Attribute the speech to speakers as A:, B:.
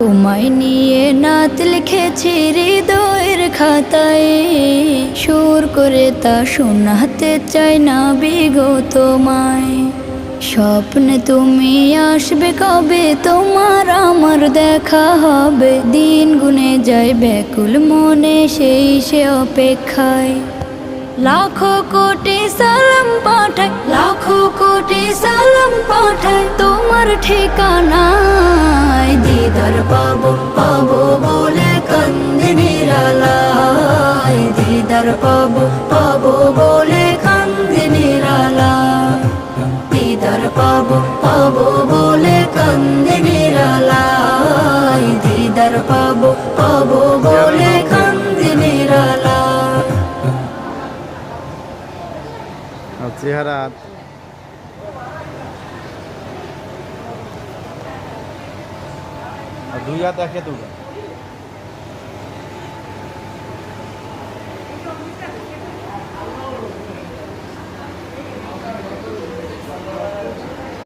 A: তোমায় নিয়ে নাত লিখেছি হৃদয়ের খাতায়, সুর করে তা শোনাতে চাই না বিগত তোমায়। স্বপ্নে তুমি আসবে কবে, তোমার আমার দেখা হবে, দিন গুনে যায় ব্যাকুল মনে সেই সে অপেক্ষায়। লাখো কোটি সালাম পাঠাই, লাখো কোটি সালাম পাঠাই তোমার ঠিকানায়। দিদার পাবো পাবো বলে কান্দি নিরালায়, দিদার পাবো পাবো বলে কান্দি নিরালায়, দিদার পাবো পাবো বলে কান্দি নিরালায়, দিদার পাবো পাবো বলে কান্দি নিরালায়।
B: চেহারা দুই হাত একে দুটো